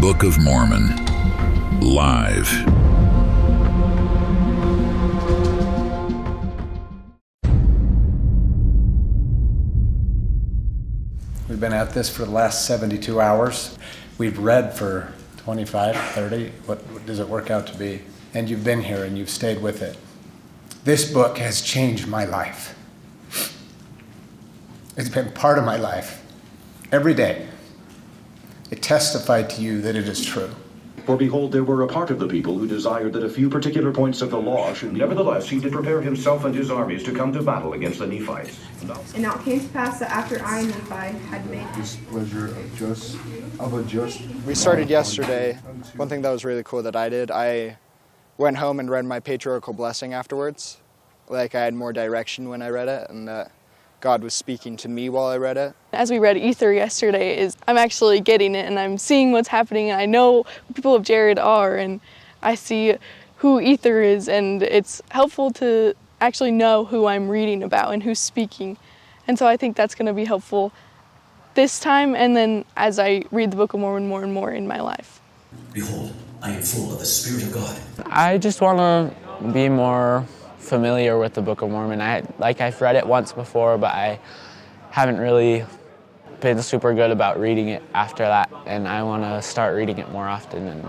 Book of Mormon, live. We've been at this for the last 72 hours. We've read for 25, 30, what does it work out to be? And you've been here and you've stayed with it. This book has changed my life. It's been part of my life. Every day, it testified to you that it is true. For behold, there were a part of the people who desired that a few particular points of the law should be... Nevertheless, he did prepare himself and his armies to come to battle against the Nephites. And now it came to pass that after I, Nephi, had made displeasure of a just. We started yesterday. One thing that was really cool that I did, I went home and read my patriarchal blessing afterwards. Like I had more direction when I read it, and that God was speaking to me while I read it. As we read Ether yesterday, I'm actually getting it and I'm seeing what's happening, and I know who people of Jared are, and I see who Ether is, and it's helpful to actually know who I'm reading about and who's speaking. And so I think that's going to be helpful this time, and then as I read the Book of Mormon more and more in my life. Behold, I am full of the Spirit of God. I just want to be more familiar with the Book of Mormon. I've read it once before, but I haven't really been super good about reading it after that, and I want to start reading it more often. And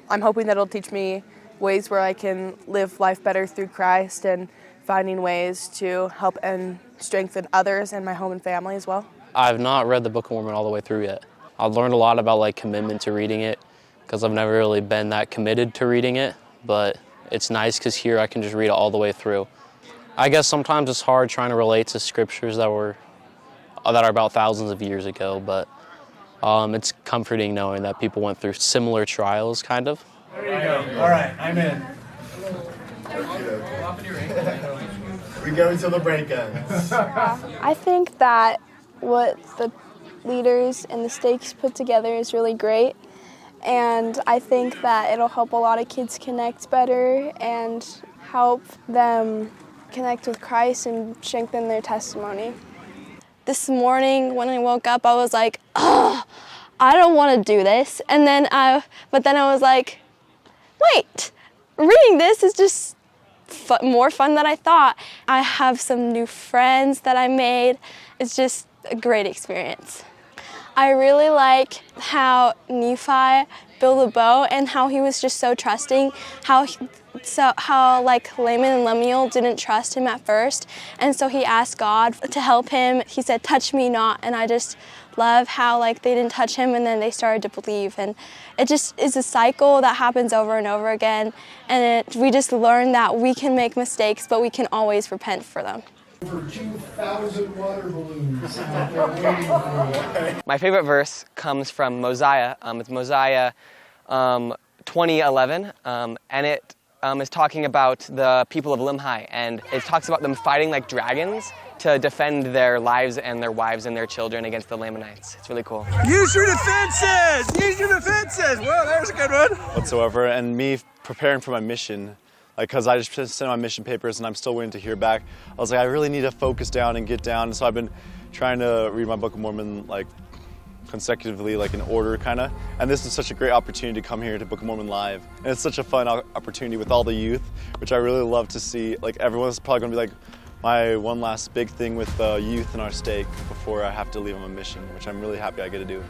I'm hoping that it'll teach me ways where I can live life better through Christ, and finding ways to help and strengthen others and my home and family as well. I've not read the Book of Mormon all the way through yet. I've learned a lot about commitment to reading it, because I've never really been that committed to reading it, but it's nice because here I can just read it all the way through. I guess sometimes it's hard trying to relate to scriptures that are about thousands of years ago, but it's comforting knowing that people went through similar trials, kind of. There you go. All right, I'm in. We go until the break ends. I think that what the leaders and the stakes put together is really great. And I think that it'll help a lot of kids connect better and help them connect with Christ and strengthen their testimony. This morning when I woke up, I was like, oh, I don't want to do this. And then but then I was like, wait, reading this is just more fun than I thought. I have some new friends that I made. It's just a great experience. I really like how Nephi built a bow and how he was just so trusting, how Laman and Lemuel didn't trust him at first, and so he asked God to help him. He said, touch me not, and I just love how they didn't touch him and then they started to believe, and it just is a cycle that happens over and over again, and we just learn that we can make mistakes, but we can always repent for them. Over 2,000 water balloons out there waiting for you. My favorite verse comes from Mosiah. It's Mosiah 20:11, and it is talking about the people of Limhi, and it talks about them fighting like dragons to defend their lives and their wives and their children against the Lamanites. It's really cool. Use your defenses! Use your defenses! Well, there's a good one. Whatsoever, and me preparing for my mission, because I just sent my mission papers and I'm still waiting to hear back. I was like, I really need to focus down and get down. So I've been trying to read my Book of Mormon consecutively, in order kind of. And this is such a great opportunity to come here to Book of Mormon Live. And it's such a fun opportunity with all the youth, which I really love to see. Everyone's probably gonna be my one last big thing with youth in our stake before I have to leave on a mission, which I'm really happy I get to do.